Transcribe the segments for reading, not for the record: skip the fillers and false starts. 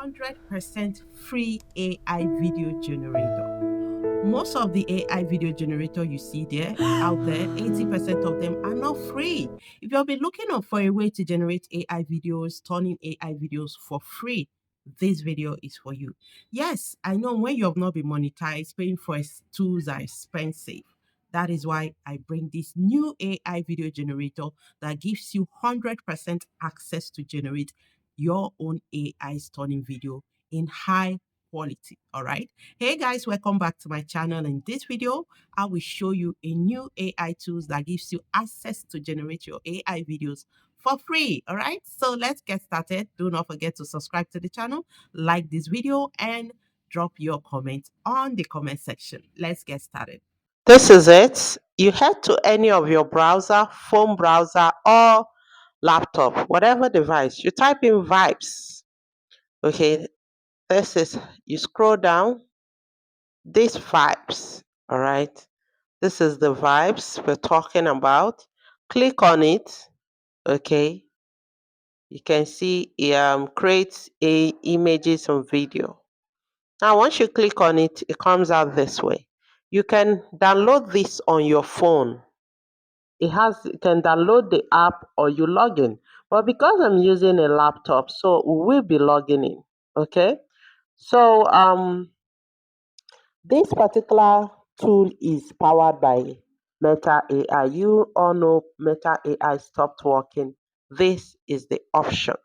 100% free AI video generator. Most of the AI video generator you see there out there, 80% of them are not free. If you've been looking for a way to generate AI videos, turning AI videos for free, this video is for you. Yes, I know when you have not been monetized, paying for tools are expensive. That is why I bring this new AI video generator that gives you 100% access to generate your own AI stunning video in high quality. All right. Hey guys, welcome back to my channel. In this video, I will show you a new AI tools that gives you access to generate your AI videos for free. All right. So let's get started. Do not forget to subscribe to the channel, like this video, and drop your comment on the comment section. Let's get started. This is it. You head to any of your browser, phone browser, or laptop, whatever device. You type in vibes. Okay, this is, you scroll down, this vibes. All right, this is the vibes we're talking about. Click on it. Okay, you can see create images and video. Now, once you click on it, it comes out this way. You can download this on your phone. You can download the app or you log in. But because I'm using a laptop, so we will be logging in. Okay. So this particular tool is powered by Meta AI. You all know Meta AI stopped working. This is the options.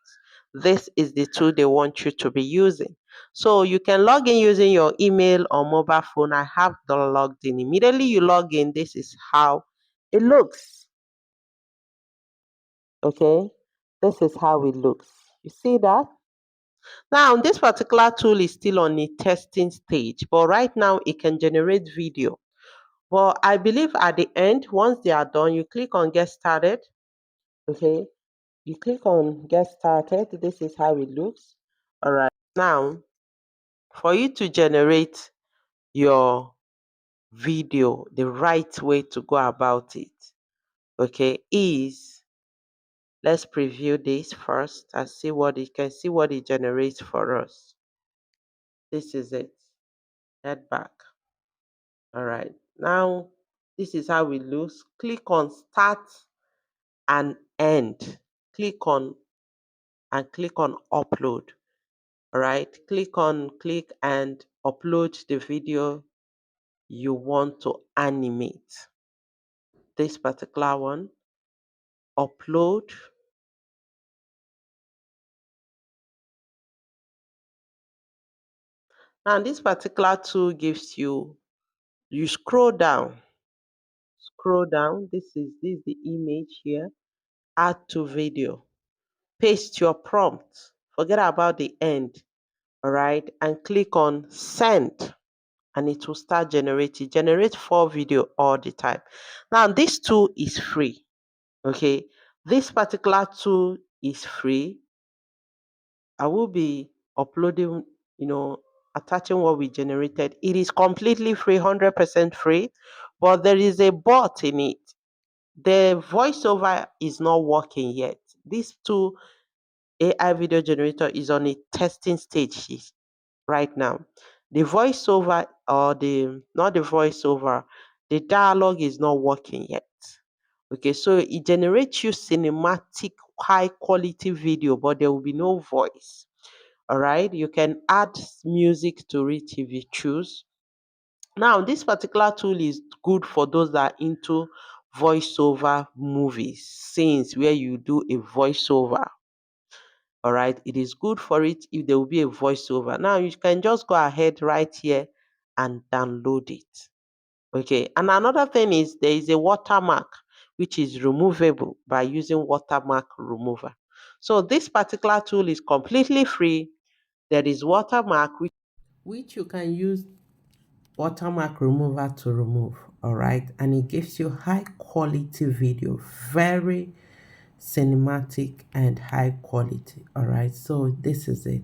This is the tool they want you to be using. So you can log in using your email or mobile phone. I have the logged in. Immediately you log in, this is how it looks. Okay, this is how it looks. You see that? Now, this particular tool is still on the testing stage, but right now it can generate video. Well, I believe at the end, once they are done, you click on get started. Okay, you click on get started. This is how it looks. All right. Now, for you to generate your video, the right way to go about it, okay, is let's preview this first and see what it can see what it generates for us. This is it. Head back. All right. Now, this is how it looks. Click on start and end. Click on upload. All right. Click and upload the video you want to animate. This particular one. Upload. Now, this particular tool gives you scroll down. Scroll down. This is the image here. Add to video. Paste your prompt. Forget about the end. All right, and click on send, and it will start generating. Generate 4 video all the time. Now, this tool is free. Okay, this particular tool is free. I will be uploading, attaching what we generated. It is completely free, 100% free, but there is a bot in it. The voiceover is not working yet. This tool, AI video generator, is on a testing stage right now. The voiceover, or the not the voiceover, the dialogue is not working yet. Okay, so it generates you cinematic high quality video, but there will be no voice. All right, you can add music to it if you choose. Now, this particular tool is good for those that are into voiceover movies, scenes where you do a voiceover. All right, it is good for it if there will be a voiceover. Now, you can just go ahead right here and download it. Okay, and another thing is there is a watermark which is removable by using watermark remover. So this particular tool is completely free. There is watermark which you can use watermark remover to remove. All right, and it gives you high quality video, very cinematic and high quality. All right, so this is it.